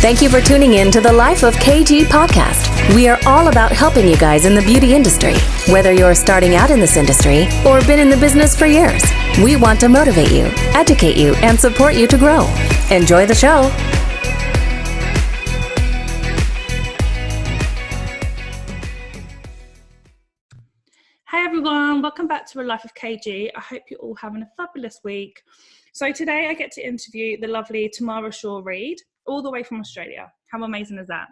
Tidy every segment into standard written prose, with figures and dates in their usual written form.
Thank you for tuning in to the Life of KG podcast. We are all about helping you guys in the beauty industry. Whether you're starting out in this industry or been in the business for years, we want to motivate you, educate you, and support you to grow. Enjoy the show. Hey everyone, welcome back to the Life of KG. I hope you're all having a fabulous week. So today I get to interview the lovely Tamara Shaw-Reid, all the way from Australia. How amazing is that?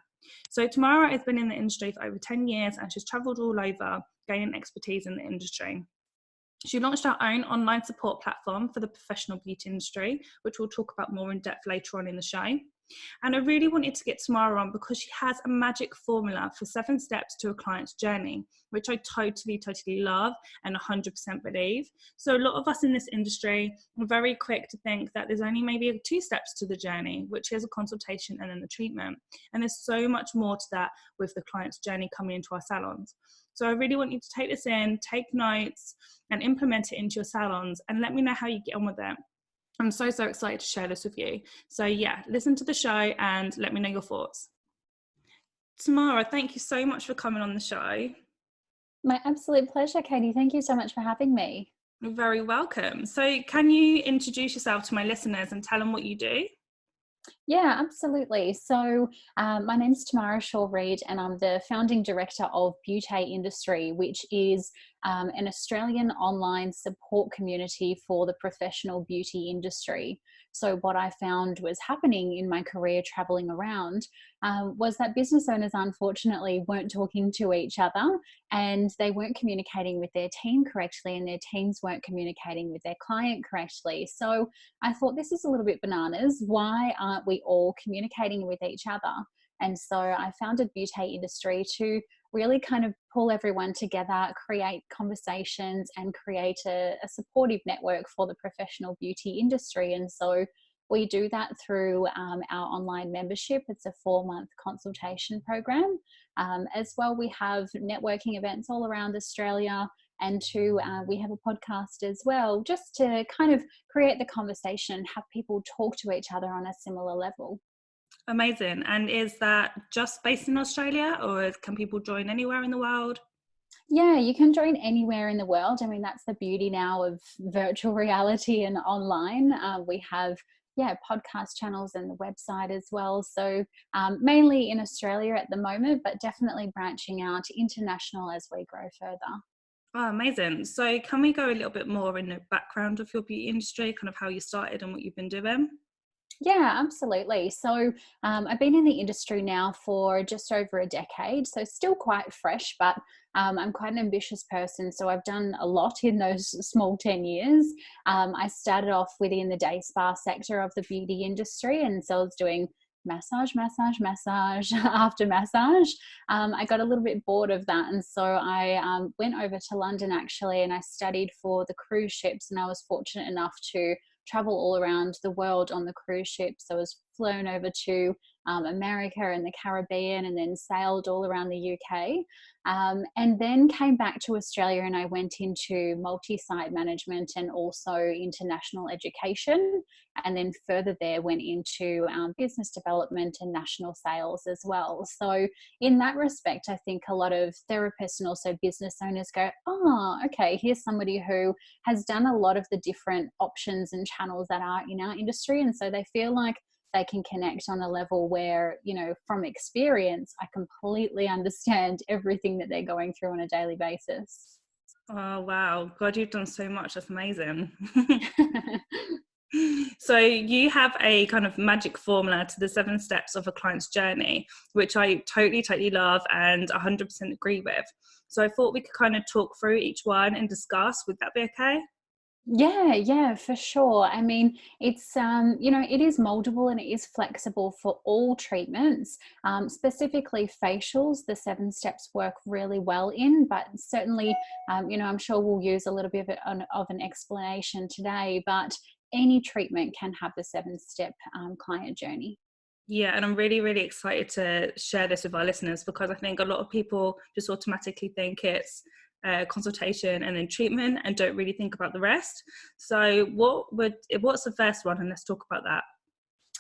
So Tamara has been in the industry for over 10 years and she's travelled all over gaining expertise in the industry. She launched her own online support platform for the professional beauty industry, which we'll talk about more in depth later on in the show. And I really wanted to get Tamara on because she has a magic formula for 7 steps to a client's journey, which I totally love and 100% believe. So a lot of us in this industry are very quick to think that there's only maybe 2 steps to the journey, which is a consultation and then the treatment. And there's so much more to that with the client's journey coming into our salons. So I really want you to take this in, take notes and implement it into your salons and let me know how you get on with it. I'm so excited to share this with you. So yeah, listen to the show and let me know your thoughts. Tamara, thank you so much for coming on the show. My absolute pleasure, Katie. Thank you so much for having me. You're very welcome. So can you introduce yourself to my listeners and tell them what you do? Yeah, absolutely. So my name's Tamara Shaw-Reid and I'm the founding director of Beaute Industrie, which is an Australian online support community for the professional beauty industry. So what I found was happening in my career traveling around was that business owners unfortunately weren't talking to each other and they weren't communicating with their team correctly and their teams weren't communicating with their client correctly. So I thought, this is a little bit bananas. Why aren't we all communicating with each other? And so I founded Beaute Industrie to really kind of pull everyone together, create conversations and create a supportive network for the professional beauty industry. And so we do that through our online membership. It's a 4-month consultation program. As well, we have networking events all around Australia. And we have a podcast as well, just to kind of create the conversation, have people talk to each other on a similar level. Amazing. And is that just based in Australia or can people join anywhere in the world? Yeah, you can join anywhere in the world. I mean, that's the beauty now of virtual reality and online. We have podcast channels and the website as well. So mainly in Australia at the moment, but definitely branching out international as we grow further. Oh, amazing. So can we go a little bit more in the background of your beauty industry, kind of how you started and what you've been doing? Yeah, absolutely. So I've been in the industry now for just over a decade, so still quite fresh, but I'm quite an ambitious person. So I've done a lot in those small 10 years. I started off within the day spa sector of the beauty industry, and so I was doing massage after massage. I got a little bit bored of that, and so I went over to London actually, and I studied for the cruise ships, and I was fortunate enough to travel all around the world on the cruise ships. So I was flown over to America and the Caribbean and then sailed all around the UK, and then came back to Australia and I went into multi-site management and also international education, and then further there went into business development and national sales as well. So in that respect, I think a lot of therapists and also business owners go, oh, okay, here's somebody who has done a lot of the different options and channels that are in our industry, and so they feel like they can connect on a level where, you know, from experience, I completely understand everything that they're going through on a daily basis. Oh, wow. God, you've done so much. That's amazing. So you have a kind of magic formula to the 7 steps of a client's journey, which I totally love and 100% agree with. So I thought we could kind of talk through each one and discuss. Would that be okay? Yeah, for sure. I mean, it's, it is moldable and it is flexible for all treatments, specifically facials. The 7 steps work really well in, but certainly, I'm sure we'll use a little bit of an explanation today, but any treatment can have the 7-step client journey. Yeah, and I'm really excited to share this with our listeners because I think a lot of people just automatically think it's consultation and then treatment, and don't really think about the rest. So what's the first one? And let's talk about that.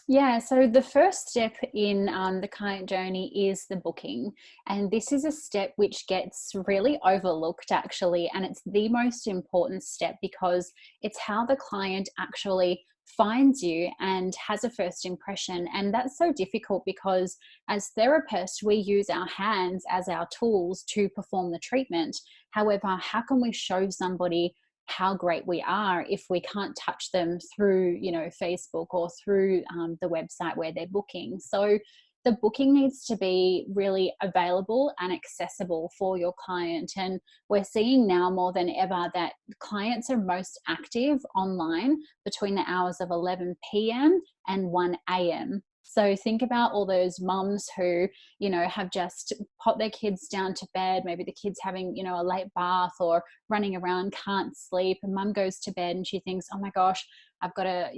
Yeah, so the first step in the client journey is the booking. And this is a step which gets really overlooked, actually. And it's the most important step because it's how the client actually finds you and has a first impression. And that's so difficult because as therapists, we use our hands as our tools to perform the treatment. However, how can we show somebody how great we are if we can't touch them through, Facebook or through the website where they're booking? So the booking needs to be really available and accessible for your client. And we're seeing now more than ever that clients are most active online between the hours of 11 p.m. and 1 a.m. So think about all those mums who, have just put their kids down to bed. Maybe the kid's having, a late bath or running around, can't sleep. And mum goes to bed and she thinks, oh my gosh, I've got a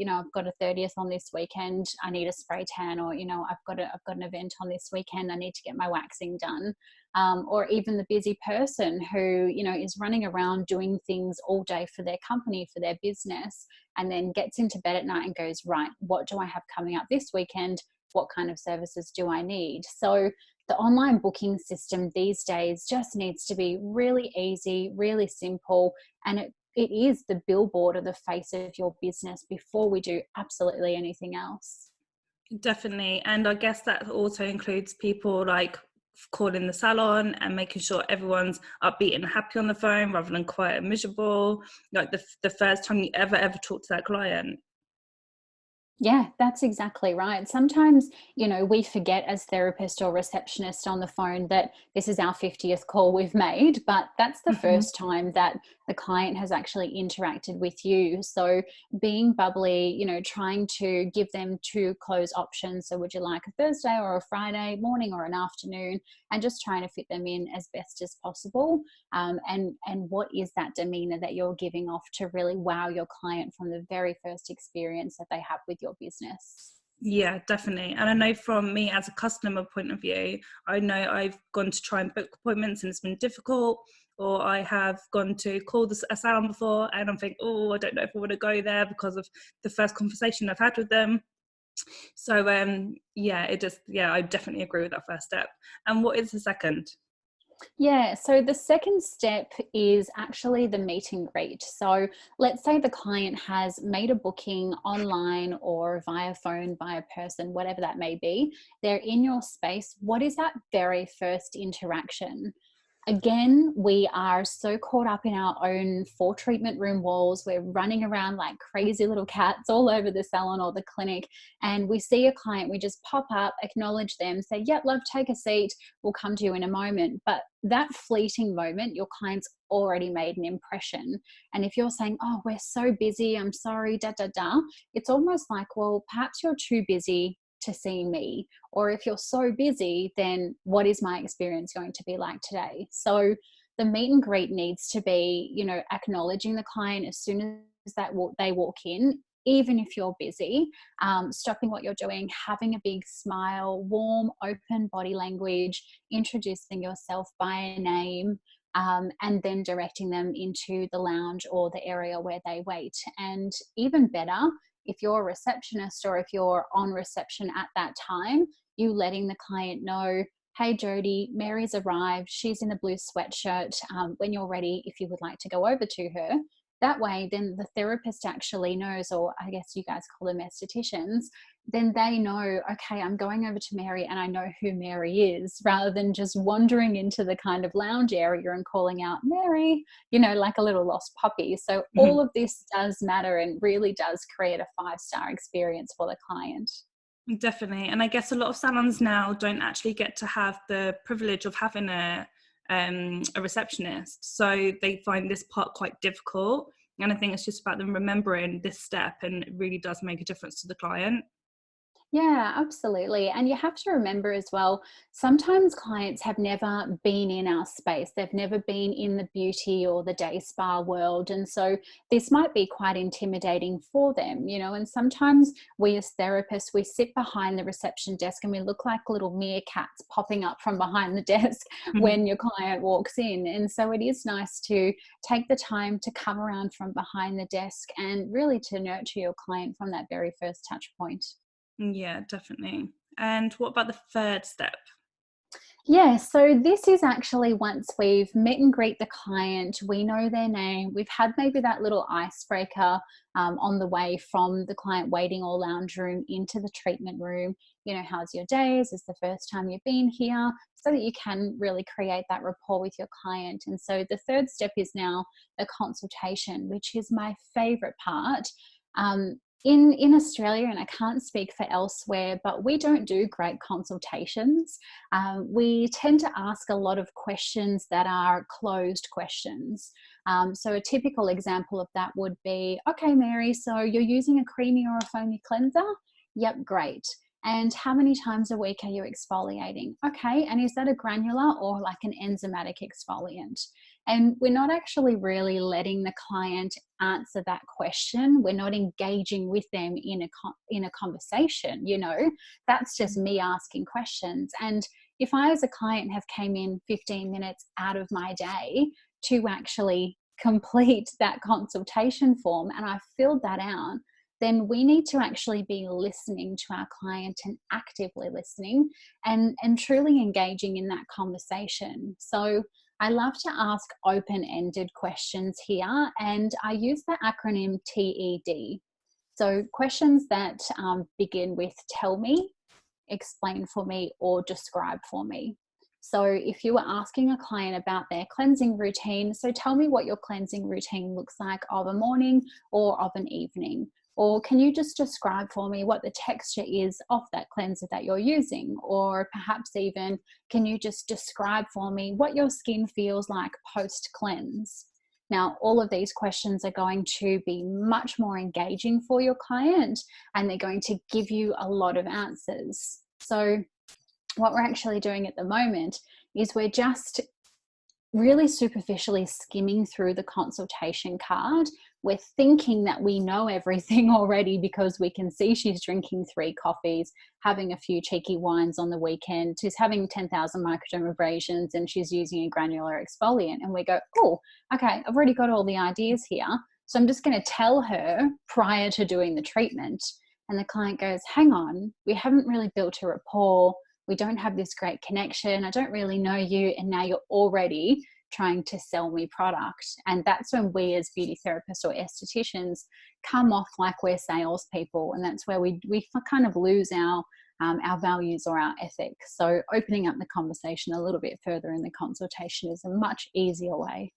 30th on this weekend. I need a spray tan, or, I've got an event on this weekend. I need to get my waxing done. Or even the busy person who, is running around doing things all day for their company, for their business, and then gets into bed at night and goes, right, what do I have coming up this weekend? What kind of services do I need? So the online booking system these days just needs to be really easy, really simple, and it is the billboard or the face of your business before we do absolutely anything else. Definitely. And I guess that also includes people like calling the salon and making sure everyone's upbeat and happy on the phone rather than quiet and miserable, like the first time you ever talk to that client. Yeah, that's exactly right. Sometimes, we forget as therapist or receptionist on the phone that this is our 50th call we've made, but that's the first time that the client has actually interacted with you. So being bubbly, trying to give them two close options. So would you like a Thursday or a Friday morning or an afternoon, and just trying to fit them in as best as possible. And what is that demeanor that you're giving off to really wow your client from the very first experience that they have with your business? Yeah, definitely. And I know from me as a customer point of view, I know I've gone to try and book appointments and it's been difficult, or I have gone to call a salon before and I'm thinking, oh, I don't know if I want to go there because of the first conversation I've had with them. So I definitely agree with that first step. And what is the second? Yeah, so the second step is actually the meet and greet. So let's say the client has made a booking online or via phone, via person, whatever that may be. They're in your space. What is that very first interaction? Again, we are so caught up in our own 4 treatment room walls. We're running around like crazy little cats all over the salon or the clinic. And we see a client, we just pop up, acknowledge them, say, yep, love, take a seat. We'll come to you in a moment. But that fleeting moment, your client's already made an impression. And if you're saying, oh, we're so busy, I'm sorry, it's almost like, well, perhaps you're too busy to see me. Or if you're so busy, then what is my experience going to be like today? So the meet and greet needs to be, acknowledging the client as soon as they walk in, even if you're busy, stopping what you're doing, having a big smile, warm, open body language, introducing yourself by name, and then directing them into the lounge or the area where they wait. And even better, if you're a receptionist or if you're on reception at that time, you letting the client know, hey, Jody, Mary's arrived. She's in a blue sweatshirt. When you're ready, if you would like to go over to her. That way, then the therapist actually knows, or I guess you guys call them estheticians, then they know, okay, I'm going over to Mary and I know who Mary is, rather than just wandering into the kind of lounge area and calling out Mary, like a little lost puppy. So all of this does matter and really does create a 5-star experience for the client. Definitely. And I guess a lot of salons now don't actually get to have the privilege of having a receptionist. So they find this part quite difficult. And I think it's just about them remembering this step, and it really does make a difference to the client. Yeah, absolutely. And you have to remember as well, sometimes clients have never been in our space. They've never been in the beauty or the day spa world. And so this might be quite intimidating for them, you know. And sometimes we as therapists, we sit behind the reception desk and we look like little meerkats popping up from behind the desk Mhm. when your client walks in. And so it is nice to take the time to come around from behind the desk and really to nurture your client from that very first touch point. Yeah, definitely. And what about the third step? Yeah, so this is actually once we've met and greet the client, we know their name, we've had maybe that little icebreaker on the way from the client waiting or lounge room into the treatment room. You know, how's your day? Is this the first time you've been here? So that you can really create that rapport with your client. And so the third step is now the consultation, which is my favorite part. In Australia, and I can't speak for elsewhere, but we don't do great consultations. We tend to ask a lot of questions that are closed questions. So a typical example of that would be, okay, Mary, so you're using a creamy or a foamy cleanser? Yep, great. And how many times a week are you exfoliating? Okay, and is that a granular or like an enzymatic exfoliant? And we're not actually really letting the client answer that question. We're not engaging with them in a conversation, you know. That's just me asking questions. And if I as a client have came in 15 minutes out of my day to actually complete that consultation form and I filled that out, then we need to actually be listening to our client and actively listening and truly engaging in that conversation. So I love to ask open-ended questions here, and I use the acronym TED. So questions that begin with tell me, explain for me, or describe for me. So if you were asking a client about their cleansing routine, so tell me what your cleansing routine looks like of a morning or of an evening. Or can you just describe for me what the texture is of that cleanser that you're using? Or perhaps even, can you just describe for me what your skin feels like post cleanse? Now, all of these questions are going to be much more engaging for your client and they're going to give you a lot of answers. So what we're actually doing at the moment is we're just really superficially skimming through the consultation card. We're thinking that we know everything already because we can see she's drinking 3 coffees, having a few cheeky wines on the weekend, she's having 10,000 microdermabrasions, and she's using a granular exfoliant. And we go, oh, okay, I've already got all the ideas here. So I'm just going to tell her prior to doing the treatment. And the client goes, hang on, we haven't really built a rapport. We don't have this great connection. I don't really know you. And now you're already trying to sell me product. And that's when we as beauty therapists or estheticians come off like we're salespeople. And that's where we kind of lose our values or our ethics. So opening up the conversation a little bit further in the consultation is a much easier way.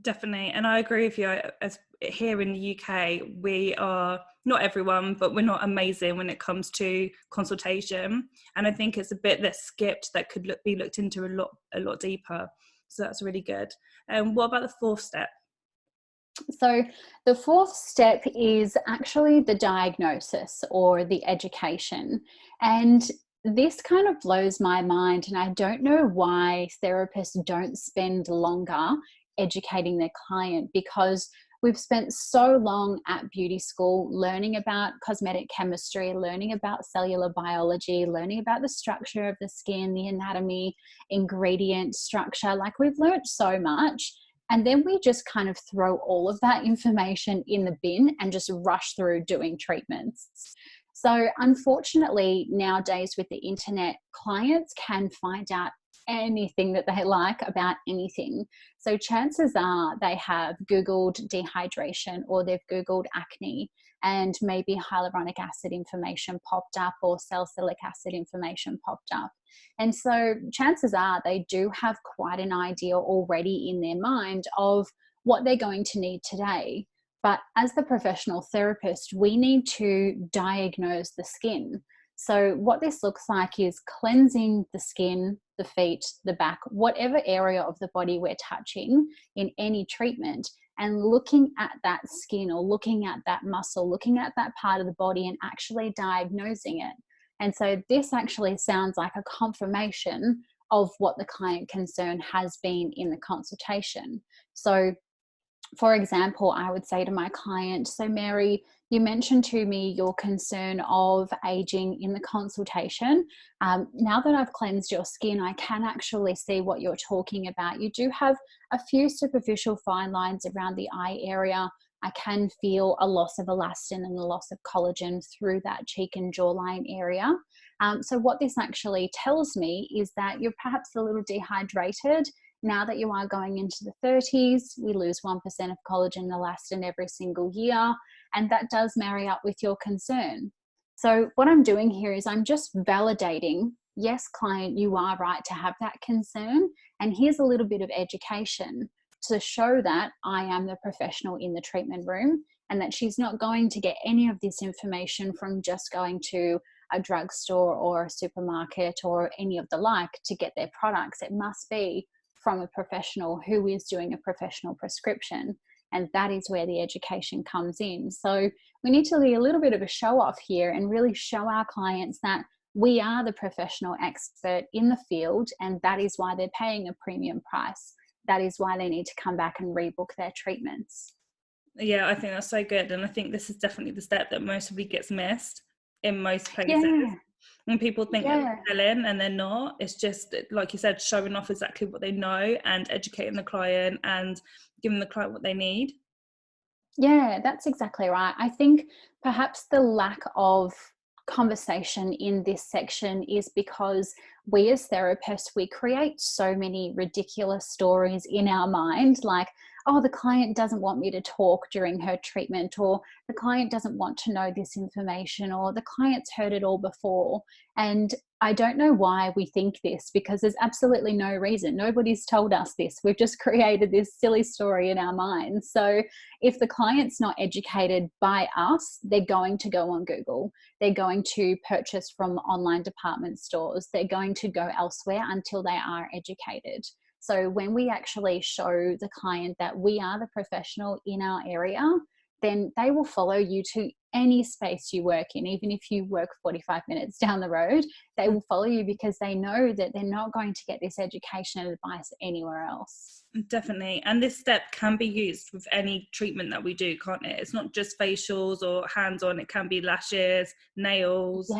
Definitely. And I agree with you. As here in the UK, we are not everyone, but we're not amazing when it comes to consultation. And I think it's a bit that's skipped that could be looked into a lot deeper. So that's really good. And what about the fourth step? So the fourth step is actually the diagnosis or the education. And this kind of blows my mind. And I don't know why therapists don't spend longer educating their client, because we've spent so long at beauty school learning about cosmetic chemistry, learning about cellular biology, learning about the structure of the skin, the anatomy, ingredient structure. Like, we've learned so much. And then we just kind of throw all of that information in the bin and just rush through doing treatments. So unfortunately, nowadays with the internet, clients can find out anything that they like about anything. So chances are they have Googled dehydration or they've Googled acne, and maybe hyaluronic acid information popped up or salicylic acid information popped up. And so chances are they do have quite an idea already in their mind of what they're going to need today. But as the professional therapist, we need to diagnose the skin. So what this looks like is cleansing the skin, the feet, the back, whatever area of the body we're touching in any treatment, and looking at that skin or looking at that muscle, looking at that part of the body and actually diagnosing it. And so this actually sounds like a confirmation of what the client concern has been in the consultation. So for example, I would say to my client, so Mary, you mentioned to me your concern of aging in the consultation. Now that I've cleansed your skin, I can actually see what you're talking about. You do have a few superficial fine lines around the eye area. I can feel a loss of elastin and a loss of collagen through that cheek and jawline area. So what this actually tells me is that you're perhaps a little dehydrated. Now that you are going into the 30s, we lose 1% of collagen and elastin every single year, and that does marry up with your concern. So what I'm doing here is I'm just validating, yes, client, you are right to have that concern, and here's a little bit of education to show that I am the professional in the treatment room and that she's not going to get any of this information from just going to a drugstore or a supermarket or any of the like to get their products. It must be from a professional who is doing a professional prescription, and that is where the education comes in. So we need to be a little bit of a show off here and really show our clients that we are the professional expert in the field, and that is why they're paying a premium price. That is why they need to come back and rebook their treatments. Yeah, I think that's so good, and I think this is definitely the step that mostly gets missed in most places. Yeah. And people think that Yeah. they're selling and they're not. It's just, like you said, showing off exactly what they know and educating the client and giving the client what they need. Yeah, that's exactly right. I think perhaps the lack of conversation in this section is because we as therapists, we create so many ridiculous stories in our mind, like, oh, the client doesn't want me to talk during her treatment, or the client doesn't want to know this information, or the client's heard it all before. And I don't know why we think this, because there's absolutely no reason. Nobody's told us this. We've just created this silly story in our minds. So if the client's not educated by us, they're going to go on Google. They're going to purchase from online department stores. They're going to go elsewhere until they are educated. So when we actually show the client that we are the professional in our area, then they will follow you to any space you work in. Even if you work 45 minutes down the road, they will follow you because they know that they're not going to get this education and advice anywhere else. Definitely. And this step can be used with any treatment that we do, can't it? It's not just facials or hands-on. It can be lashes, nails.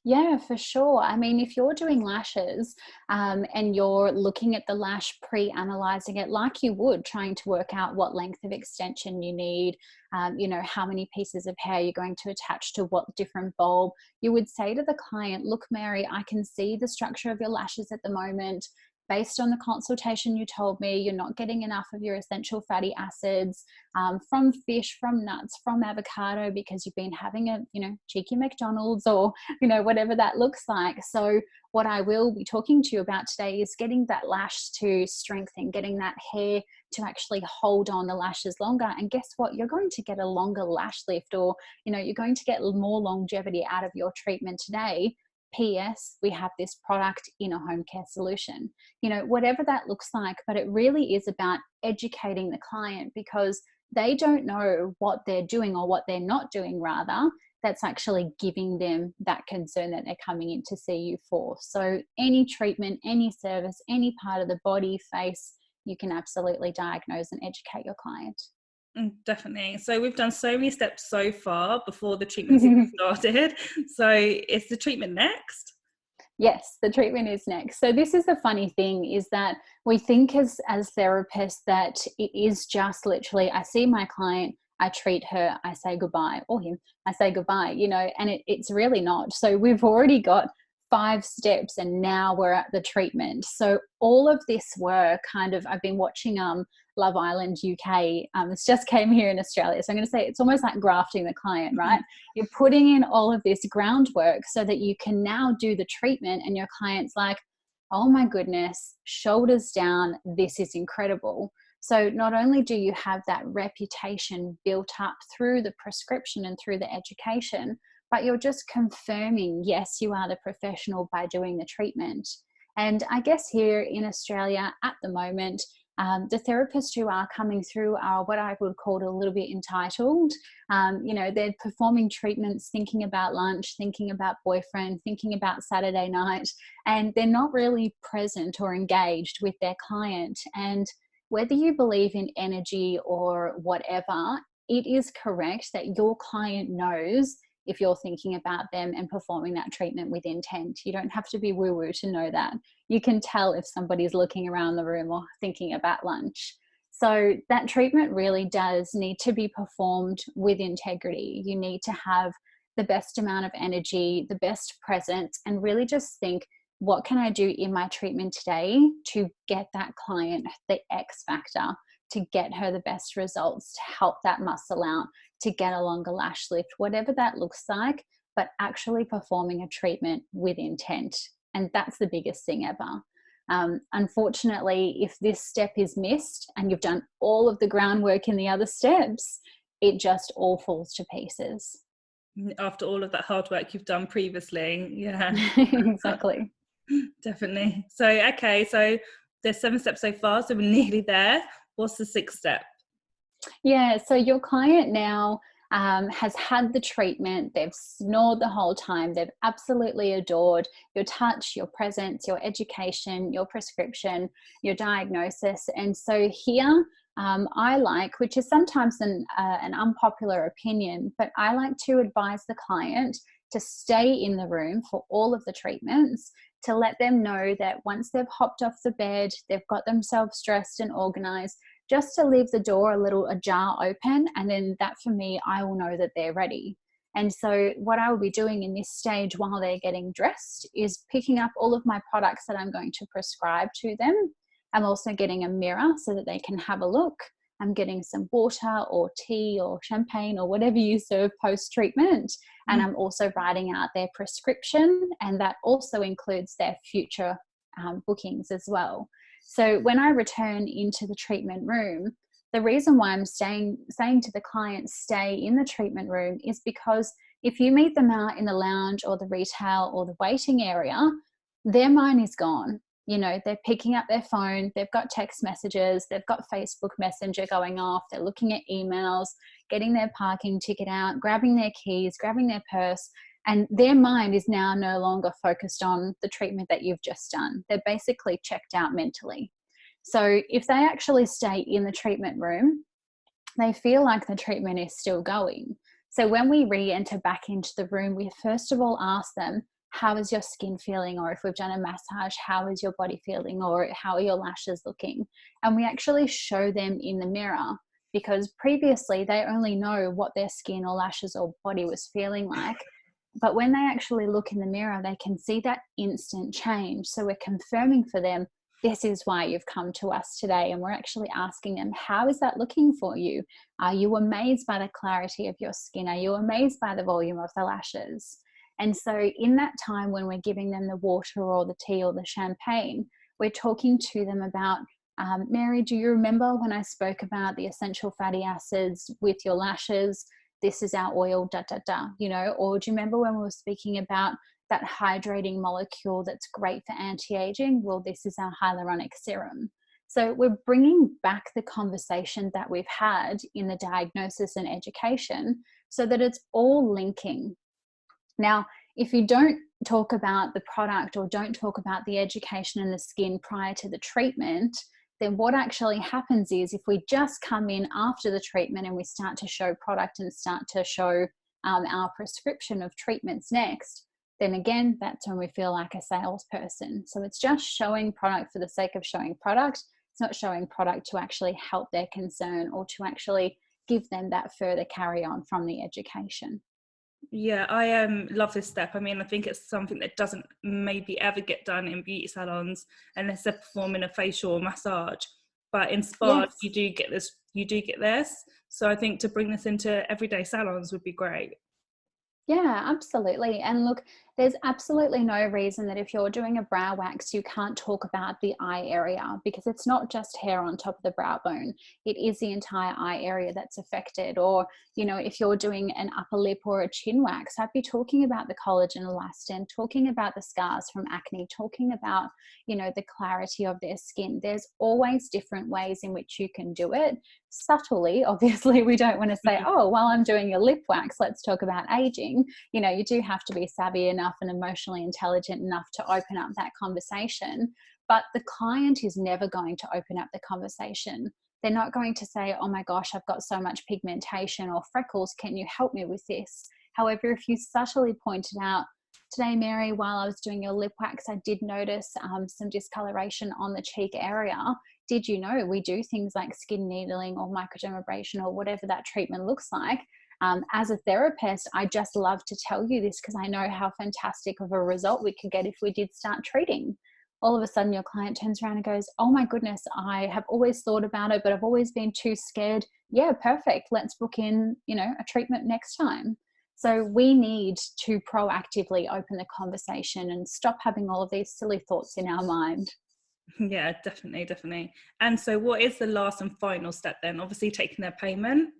Yeah, for sure. I mean, if you're doing lashes and you're looking at the lash, pre-analyzing it like you would, trying to work out what length of extension you need, how many pieces of hair you're going to attach to what different bulb, you would say to the client, look, Mary, I can see the structure of your lashes at the moment. Based on the consultation you told me, you're not getting enough of your essential fatty acids from fish, from nuts, from avocado, because you've been having a, cheeky McDonald's or, whatever that looks like. So what I will be talking to you about today is getting that lash to strengthen, getting that hair to actually hold on the lashes longer. And guess what? You're going to get a longer lash lift, or, you're going to get more longevity out of your treatment today. P.S. we have this product in a home care solution, whatever that looks like. But it really is about educating the client, because they don't know what they're doing, or what they're not doing, rather, that's actually giving them that concern that they're coming in to see you for. So any treatment, any service, any part of the body, face, you can absolutely diagnose and educate your client. Definitely. So we've done so many steps so far before the treatment's even started. So is the treatment next? Yes, the treatment is next. So this is the funny thing, is that we think as therapists that it is just literally, I see my client, I treat her, I say goodbye, or him, I say goodbye, and it's really not. So we've already got 5 steps and now we're at the treatment. So all of this work I've been watching Love Island UK. It's just came here in Australia. So I'm going to say it's almost like grafting the client, right? You're putting in all of this groundwork so that you can now do the treatment, and your client's like, oh my goodness, shoulders down, this is incredible. So not only do you have that reputation built up through the prescription and through the education, but you're just confirming, yes, you are the professional by doing the treatment. And I guess here in Australia at the moment, The therapists who are coming through are what I would call a little bit entitled. They're performing treatments, thinking about lunch, thinking about boyfriend, thinking about Saturday night, and they're not really present or engaged with their client. And whether you believe in energy or whatever, it is correct that your client knows if you're thinking about them and performing that treatment with intent. You don't have to be woo-woo to know that. You can tell if somebody's looking around the room or thinking about lunch. So that treatment really does need to be performed with integrity. You need to have the best amount of energy, the best presence, and really just think, what can I do in my treatment today to get that client the X factor, to get her the best results, to help that muscle out, to get a longer lash lift, whatever that looks like, but actually performing a treatment with intent. And that's the biggest thing ever. Unfortunately, if this step is missed and you've done all of the groundwork in the other steps, it just all falls to pieces. After all of that hard work you've done previously. Yeah. Exactly. Definitely. So, okay, so there's 7 steps so far, so we're nearly there. What's the 6th step? Yeah, so your client now has had the treatment, they've snored the whole time, they've absolutely adored your touch, your presence, your education, your prescription, your diagnosis. And so here I like, which is sometimes an unpopular opinion, but I like to advise the client to stay in the room for all of the treatments, to let them know that once they've hopped off the bed, they've got themselves dressed and organized, just to leave the door a little ajar open. And then that, for me, I will know that they're ready. And so what I will be doing in this stage while they're getting dressed is picking up all of my products that I'm going to prescribe to them. I'm also getting a mirror so that they can have a look. I'm getting some water or tea or champagne or whatever you serve post-treatment. And I'm also writing out their prescription, and that also includes their future bookings as well. So when I return into the treatment room, the reason why I'm saying to the client, stay in the treatment room, is because if you meet them out in the lounge or the retail or the waiting area, their mind is gone. You know, they're picking up their phone, they've got text messages, they've got Facebook Messenger going off, they're looking at emails, getting their parking ticket out, grabbing their keys, grabbing their purse, and their mind is now no longer focused on the treatment that you've just done. They're basically checked out mentally. So if they actually stay in the treatment room, they feel like the treatment is still going. So when we re-enter back into the room, we first of all ask them, how is your skin feeling? Or if we've done a massage, how is your body feeling? Or how are your lashes looking? And we actually show them in the mirror, because previously they only know what their skin or lashes or body was feeling like. But when they actually look in the mirror, they can see that instant change. So we're confirming for them, this is why you've come to us today. And we're actually asking them, how is that looking for you? Are you amazed by the clarity of your skin? Are you amazed by the volume of the lashes? And so in that time when we're giving them the water or the tea or the champagne, we're talking to them about, Mary, do you remember when I spoke about the essential fatty acids with your lashes? This is our oil, you know, or do you remember when we were speaking about that hydrating molecule that's great for anti-aging? Well, this is our hyaluronic serum. So we're bringing back the conversation that we've had in the diagnosis and education so that it's all linking. Now, if you don't talk about the product or don't talk about the education and the skin prior to the treatment, then what actually happens is if we just come in after the treatment and we start to show product and start to show our prescription of treatments next, then again, that's when we feel like a salesperson. So it's just showing product for the sake of showing product. It's not showing product to actually help their concern or to actually give them that further carry on from the education. Yeah, I love this step. I mean, I think it's something that doesn't maybe ever get done in beauty salons unless they're performing a facial or massage. But in spa, Yes. you do get this. So I think to bring this into everyday salons would be great. Yeah, absolutely. And look, there's absolutely no reason that if you're doing a brow wax, you can't talk about the eye area, because it's not just hair on top of the brow bone. It is the entire eye area that's affected. Or, if you're doing an upper lip or a chin wax, I'd be talking about the collagen elastin, talking about the scars from acne, talking about, the clarity of their skin. There's always different ways in which you can do it subtly. Obviously, we don't want to say, oh, while I'm doing a lip wax, let's talk about aging. You do have to be savvy enough and emotionally intelligent enough to open up that conversation. But the client is never going to open up the conversation. They're not going to say, oh my gosh, I've got so much pigmentation or freckles. Can you help me with this? However, if you subtly pointed out, today, Mary, while I was doing your lip wax, I did notice some discoloration on the cheek area. Did you know we do things like skin needling or microdermabrasion or whatever that treatment looks like? As a therapist, I just love to tell you this because I know how fantastic of a result we could get if we did start treating. All of a sudden, your client turns around and goes, oh my goodness, I have always thought about it, but I've always been too scared. Yeah, perfect. Let's book in, a treatment next time. So we need to proactively open the conversation and stop having all of these silly thoughts in our mind. Yeah, definitely, definitely. And so what is the last and final step then? Obviously taking their payment.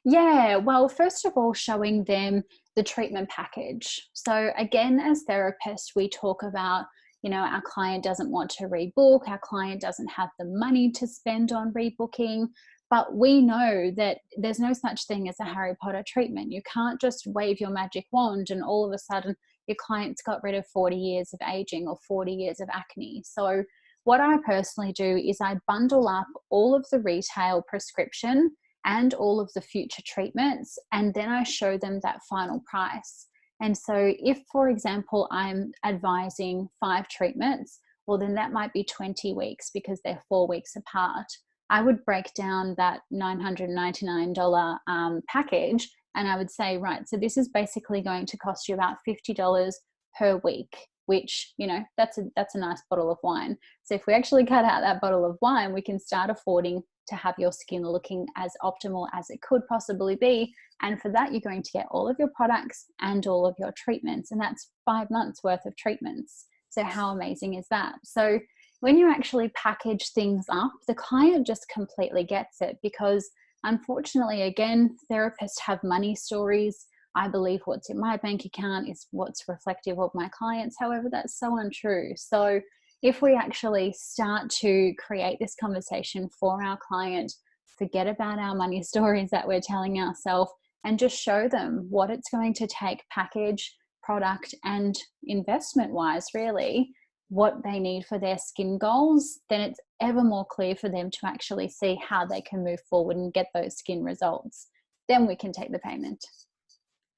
Yeah, well, first of all, showing them the treatment package. So again, as therapists, we talk about, our client doesn't want to rebook, our client doesn't have the money to spend on rebooking, but we know that there's no such thing as a Harry Potter treatment. You can't just wave your magic wand and all of a sudden your client's got rid of 40 years of aging or 40 years of acne. So what I personally do is I bundle up all of the retail prescription and all of the future treatments, and then I show them that final price. And so if, for example, I'm advising 5 treatments, well, then that might be 20 weeks because they're 4 weeks apart. I would break down that $999 package, and I would say, right, so this is basically going to cost you about $50 per week, which, that's a nice bottle of wine. So if we actually cut out that bottle of wine, we can start affording to have your skin looking as optimal as it could possibly be. And for that, you're going to get all of your products and all of your treatments. And that's 5 months worth of treatments. So how amazing is that? So when you actually package things up, the client just completely gets it, because unfortunately, again, therapists have money stories. I believe what's in my bank account is what's reflective of my clients. However, that's so untrue. So if we actually start to create this conversation for our client, forget about our money stories that we're telling ourselves, and just show them what it's going to take, package, product, and investment wise, really, what they need for their skin goals, then it's ever more clear for them to actually see how they can move forward and get those skin results. Then we can take the payment.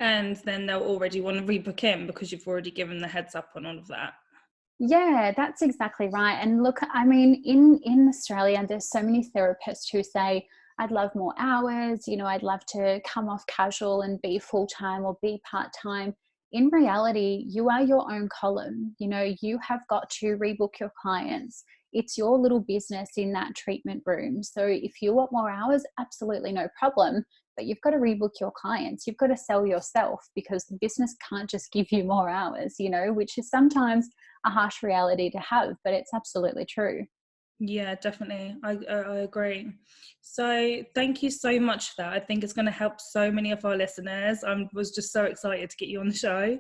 And then they'll already want to rebook in because you've already given the heads up on all of that. Yeah, that's exactly right. And look, I mean, in Australia, there's so many therapists who say, I'd love more hours, I'd love to come off casual and be full-time or be part-time. In reality, you are your own column. You have got to rebook your clients. It's your little business in that treatment room. So if you want more hours, absolutely no problem. But you've got to rebook your clients. You've got to sell yourself, because the business can't just give you more hours, which is sometimes a harsh reality to have, but it's absolutely true. Yeah, definitely. I agree. So thank you so much for that. I think it's going to help so many of our listeners. I was just so excited to get you on the show.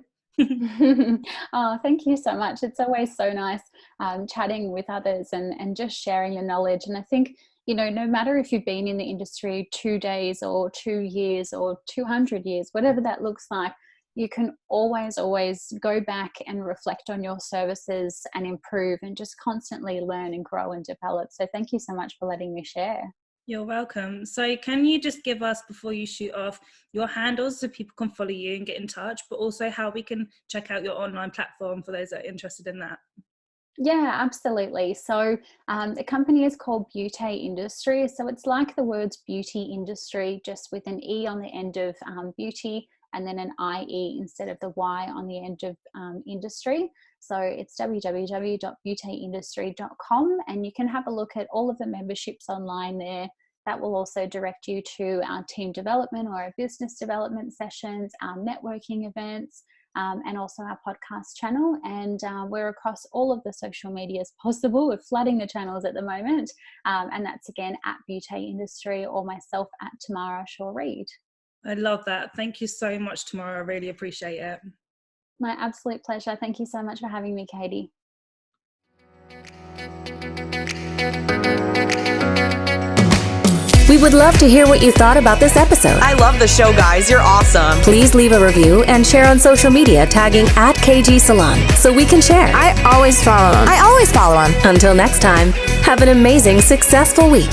Oh, thank you so much. It's always so nice chatting with others and just sharing your knowledge. And I think, no matter if you've been in the industry 2 days or 2 years or 200 years, whatever that looks like, you can always go back and reflect on your services and improve and just constantly learn and grow and develop. So thank you so much for letting me share. You're welcome. So can you just give us, before you shoot off, your handles so people can follow you and get in touch, but also how we can check out your online platform for those that are interested in that? Yeah, absolutely. So the company is called Beaute Industrie. So it's like the words beauty industry, just with an E on the end of beauty, and then an IE instead of the Y on the end of industry. So it's www.beauteindustry.com, and you can have a look at all of the memberships online there. That will also direct you to our team development or our business development sessions, our networking events, and also our podcast channel. And we're across all of the social medias possible. We're flooding the channels at the moment. And that's again at Beaute Industrie or myself at Tamara Shaw-Reid. I love that. Thank you so much, Tamara. I really appreciate it. My absolute pleasure. Thank you so much for having me, Katie. We would love to hear what you thought about this episode. I love the show, guys. You're awesome. Please leave a review and share on social media tagging at KG Salon so we can share. I always follow them. Until next time, have an amazing, successful week.